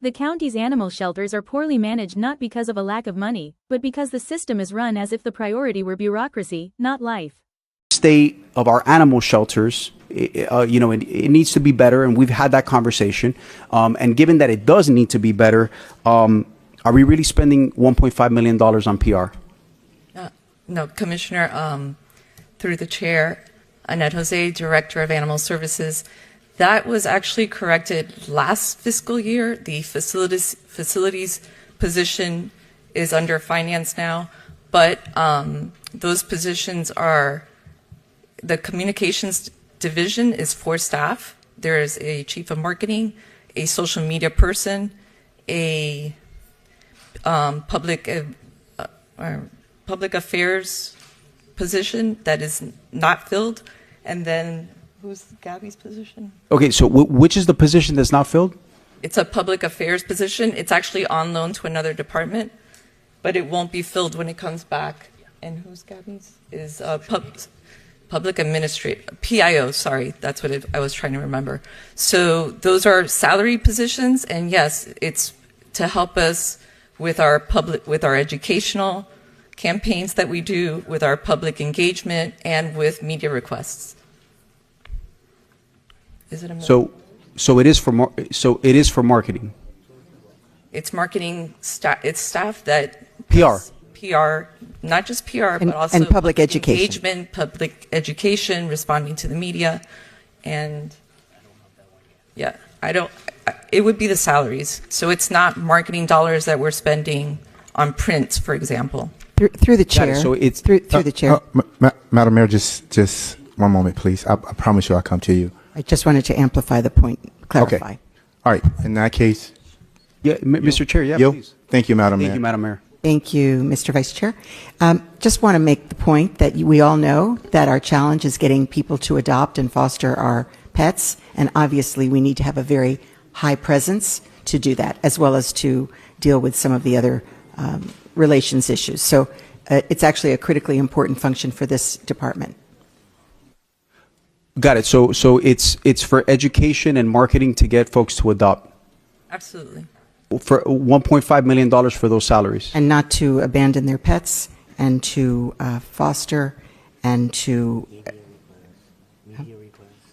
The county's animal shelters are poorly managed not because of a lack of money, but because the system is run as if the priority were bureaucracy, not life. State of our animal shelters, it needs to be better, and we've had that conversation. And given that it does need to be better, are we really spending $1.5 million on PR? No, Commissioner, through the chair, Annette Jose, Director of Animal Services, that was actually corrected last fiscal year. The facilities position is under finance now, but those positions are, the communications division is 4 staff. There is a chief of marketing, a social media person, a public affairs position that is not filled, and then who's Gabby's position? Okay, so which is the position that's not filled? It's a public affairs position. It's actually on loan to another department, but it won't be filled when it comes back. And who's Gabby's? Is public administrator, PIO, sorry, that's what I was trying to remember. So those are salary positions, and yes, it's to help us with our educational campaigns that we do, with our public engagement, and with media requests. Is it a so it is for marketing. It's marketing staff. It's staff that PR. PR, not just PR, but also and public education. Engagement, public education, responding to the media, and yeah, it would be the salaries. So it's not marketing dollars that we're spending on print, for example. Through the chair. So it's through the chair. Madam Mayor, just one moment, please. I promise you I'll come to you. I just wanted to amplify the point, clarify. Okay. All right. In that case. Yeah, Mr. Chair, yeah, please. Thank you, Madam Mayor. Thank you, Madam Mayor. Thank you, Mr. Vice Chair. Just want to make the point that we all know that our challenge is getting people to adopt and foster our pets, and obviously we need to have a very high presence to do that, as well as to deal with some of the other relations issues. So it's actually a critically important function for this department. Got it. So it's for education and marketing to get folks to adopt. Absolutely. For $1.5 million for those salaries. And not to abandon their pets, and to foster, and to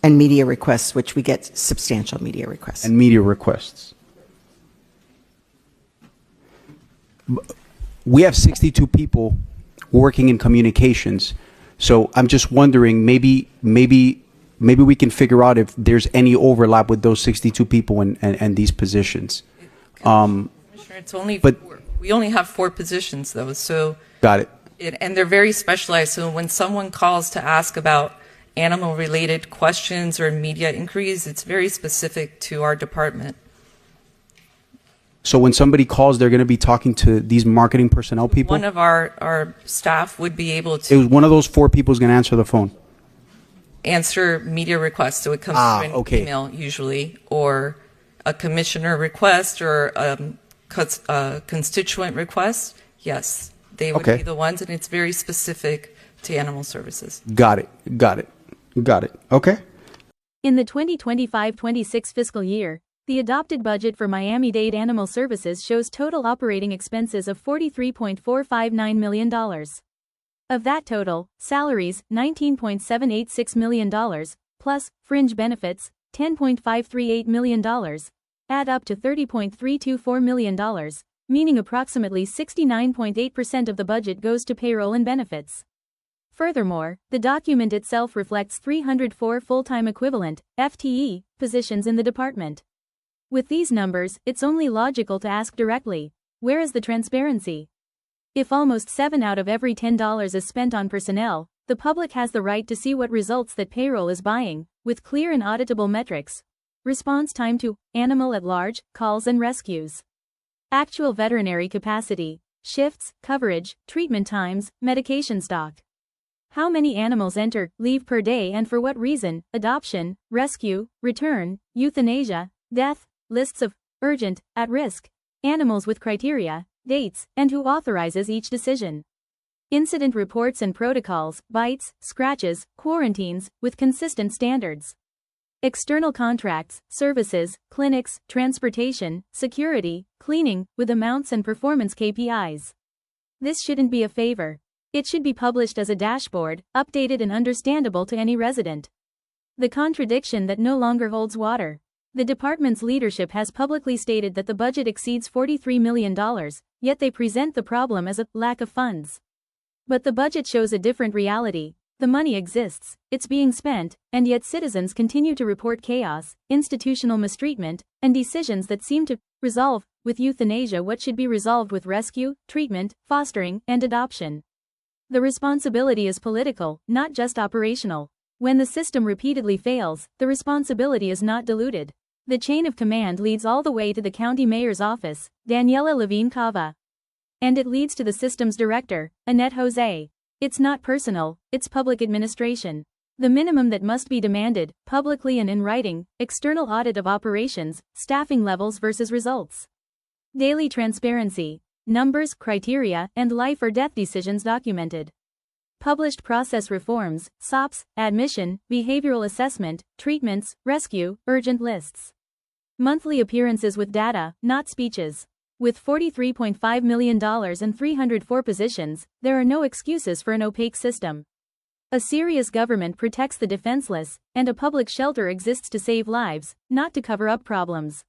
and media requests, which we get substantial media requests. And media requests. We have 62 people working in communications. So I'm just wondering, maybe we can figure out if there's any overlap with those 62 people and these positions. Commissioner, it's only four. We only have 4 positions, though. So got it. And they're very specialized. So when someone calls to ask about animal-related questions or media inquiries, it's very specific to our department. So when somebody calls, they're going to be talking to these marketing personnel people? One of our staff would be able to One of those 4 people is going to answer the phone. answer media requests. So it comes through an email usually, or a commissioner request, or a constituent request. Yes, they would be the ones, and it's very specific to animal services. Got it. Okay. In the 2025-26 fiscal year, the adopted budget for Miami-Dade Animal Services shows total operating expenses of $43.459 million. Of that total, salaries $19.786 million, plus fringe benefits $10.538 million, add up to $30.324 million, meaning approximately 69.8% of the budget goes to payroll and benefits. Furthermore, the document itself reflects 304 full-time equivalent, FTE, positions in the department. With these numbers, it's only logical to ask directly, where is the transparency? If almost 7 out of every $10 is spent on personnel, the public has the right to see what results that payroll is buying, with clear and auditable metrics. Response time to animal at large, calls and rescues. Actual veterinary capacity, shifts, coverage, treatment times, medication stock. How many animals enter, leave per day and for what reason, adoption, rescue, return, euthanasia, death, lists of urgent, at risk, animals with criteria, dates, and who authorizes each decision. Incident reports and protocols, bites, scratches, quarantines, with consistent standards. External contracts, services, clinics, transportation, security, cleaning, with amounts and performance KPIs. This shouldn't be a favor. It should be published as a dashboard, updated and understandable to any resident. The contradiction that no longer holds water. The department's leadership has publicly stated that the budget exceeds $43 million, yet they present the problem as a lack of funds. But the budget shows a different reality. The money exists, it's being spent, and yet citizens continue to report chaos, institutional mistreatment, and decisions that seem to resolve with euthanasia what should be resolved with rescue, treatment, fostering, and adoption. The responsibility is political, not just operational. When the system repeatedly fails, the responsibility is not diluted. The chain of command leads all the way to the county mayor's office, Daniela Levine Cava. And it leads to the system's director, Annette Jose. It's not personal, it's public administration. The minimum that must be demanded, publicly and in writing, external audit of operations, staffing levels versus results. Daily transparency. Numbers, criteria, and life or death decisions documented. Published process reforms, SOPs, admission, behavioral assessment, treatments, rescue, urgent lists. Monthly appearances with data, not speeches. With $43.5 million and 304 positions, there are no excuses for an opaque system. A serious government protects the defenseless, and a public shelter exists to save lives, not to cover up problems.